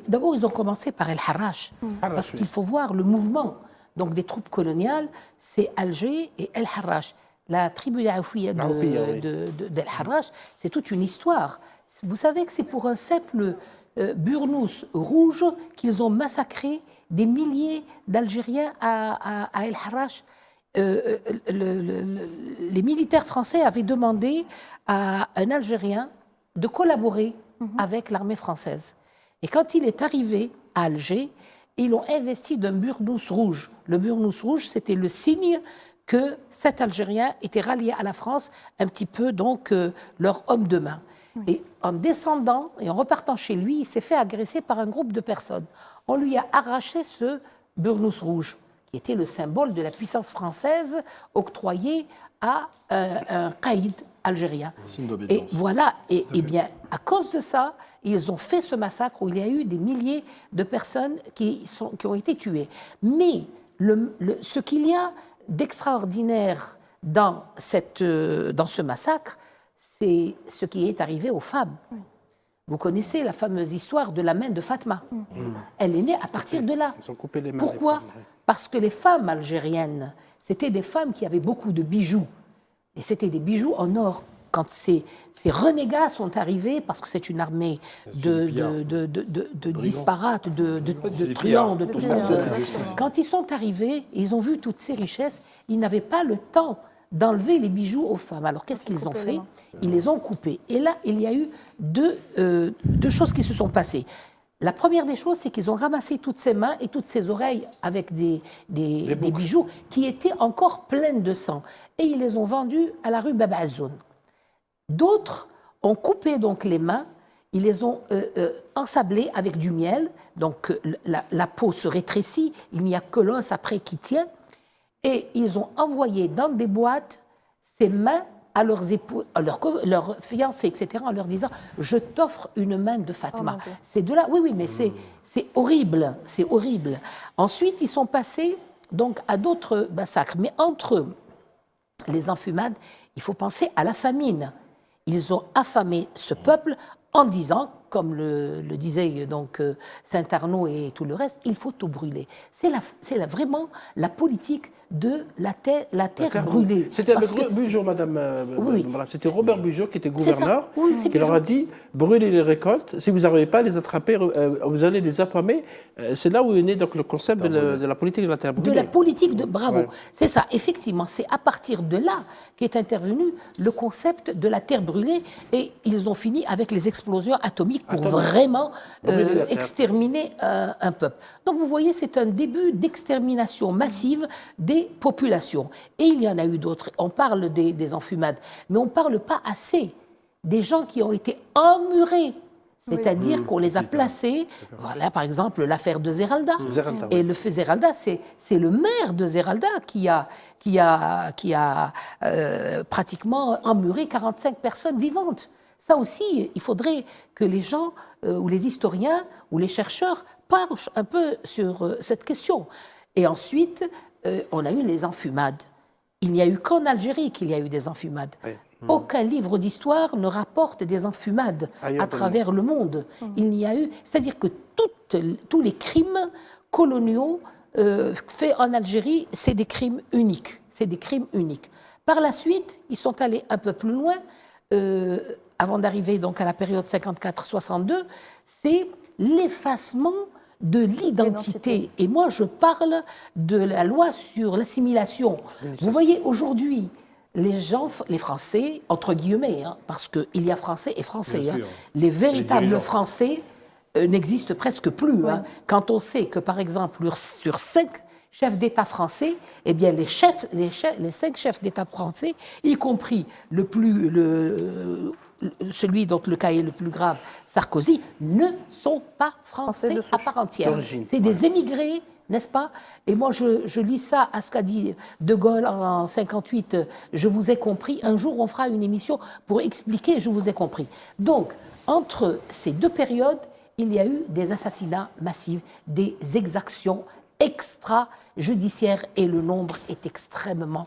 D'abord, ils ont commencé par El Harrach, parce qu'il faut voir le mouvement donc, des troupes coloniales, c'est Alger et El Harrach. La tribu d'Aoufia d'El Harrach, c'est toute une histoire. Vous savez que c'est pour un simple burnous rouge qu'ils ont massacré des milliers d'Algériens à El Harrach. Les militaires français avaient demandé à un Algérien de collaborer avec l'armée française. Et quand il est arrivé à Alger, ils l'ont investi d'un burnous rouge. Le burnous rouge, c'était le signe que cet Algérien était rallié à la France, un petit peu donc leur homme de main. Et en descendant et en repartant chez lui, il s'est fait agresser par un groupe de personnes. On lui a arraché ce burnous rouge, qui était le symbole de la puissance française octroyée à un caïd algérien. Et voilà, et bien, à cause de ça, ils ont fait ce massacre où il y a eu des milliers de personnes qui ont été tuées. Mais ce qu'il y a d'extraordinaire dans ce massacre, c'est ce qui est arrivé aux femmes. Vous connaissez la fameuse histoire de la main de Fatma. Elle est née à partir de là. Ils ont coupé les mains. Pourquoi ? Parce que les femmes algériennes, c'était des femmes qui avaient beaucoup de bijoux. Et c'était des bijoux en or. Quand ces renégats sont arrivés, parce que c'est une armée de disparates, de truands, de tout ça. Quand ils sont arrivés, ils ont vu toutes ces richesses, ils n'avaient pas le temps d'enlever les bijoux aux femmes. Alors qu'est-ce qu'ils ont fait ? Ils les ont coupés. Et là, il y a eu deux choses qui se sont passées. La première des choses, c'est qu'ils ont ramassé toutes ses mains et toutes ses oreilles avec des bijoux qui étaient encore pleines de sang. Et ils les ont vendus à la rue Bab Azoun. D'autres ont coupé donc les mains, ils les ont ensablées avec du miel, donc la peau se rétrécit, il n'y a que l'os après qui tient, et ils ont envoyé dans des boîtes ces mains à leurs épouses, à leurs fiancés, etc., en leur disant « je t'offre une main de Fatma ». C'est de là, oui, mais c'est horrible, c'est horrible. Ensuite, ils sont passés donc à d'autres massacres, mais entre les enfumades, il faut penser à la famine. Ils ont affamé ce peuple en disant, comme le disait donc Saint-Arnaud et tout le reste, il faut tout brûler. C'est vraiment la politique de la terre brûlée. C'était avec Bugeaud, madame. C'était Robert Bugeaud qui était gouverneur, qui leur a dit brûlez les récoltes, si vous n'arrivez pas à les attraper, vous allez les affamer. C'est là où est né donc, le concept de la politique de la terre brûlée. De la politique de. Bravo. Ouais. C'est ça, effectivement. C'est à partir de là qu'est intervenu le concept de la terre brûlée et ils ont fini avec les explosions atomiques pour vraiment exterminer un peuple. Donc vous voyez, c'est un début d'extermination massive des populations. Et il y en a eu d'autres. On parle des enfumades, mais on ne parle pas assez des gens qui ont été emmurés. C'est-à-dire qu'on les a placés, voilà par exemple l'affaire de Zeralda. Et le fait Zeralda, c'est le maire de Zeralda qui a pratiquement emmuré 45 personnes vivantes. Ça aussi, il faudrait que les gens, ou les historiens, ou les chercheurs penchent un peu sur cette question. Et ensuite, on a eu les enfumades. Il n'y a eu qu'en Algérie qu'il y a eu des enfumades. Aucun livre d'histoire ne rapporte des enfumades à travers le monde. Il n'y a eu, c'est-à-dire que tous les crimes coloniaux faits en Algérie, c'est des crimes uniques. C'est des crimes uniques. Par la suite, ils sont allés un peu plus loin, avant d'arriver donc à la période 54-62, c'est l'effacement de l'identité. Et moi, je parle de la loi sur l'assimilation. Vous voyez, aujourd'hui, les gens, les Français, entre guillemets, parce qu'il y a Français et Français, les véritables Français n'existent presque plus. Quand on sait que, par exemple, sur 5 chefs d'État français, eh bien, les 5 chefs d'État français, y compris celui dont le cas est le plus grave, Sarkozy, ne sont pas français à part entière. C'est des émigrés, n'est-ce pas? Et moi, je lis ça à ce qu'a dit De Gaulle en 58, je vous ai compris. Un jour, on fera une émission pour expliquer, je vous ai compris. Donc, entre ces deux périodes, il y a eu des assassinats massifs, des exactions extrajudiciaires, et le nombre est extrêmement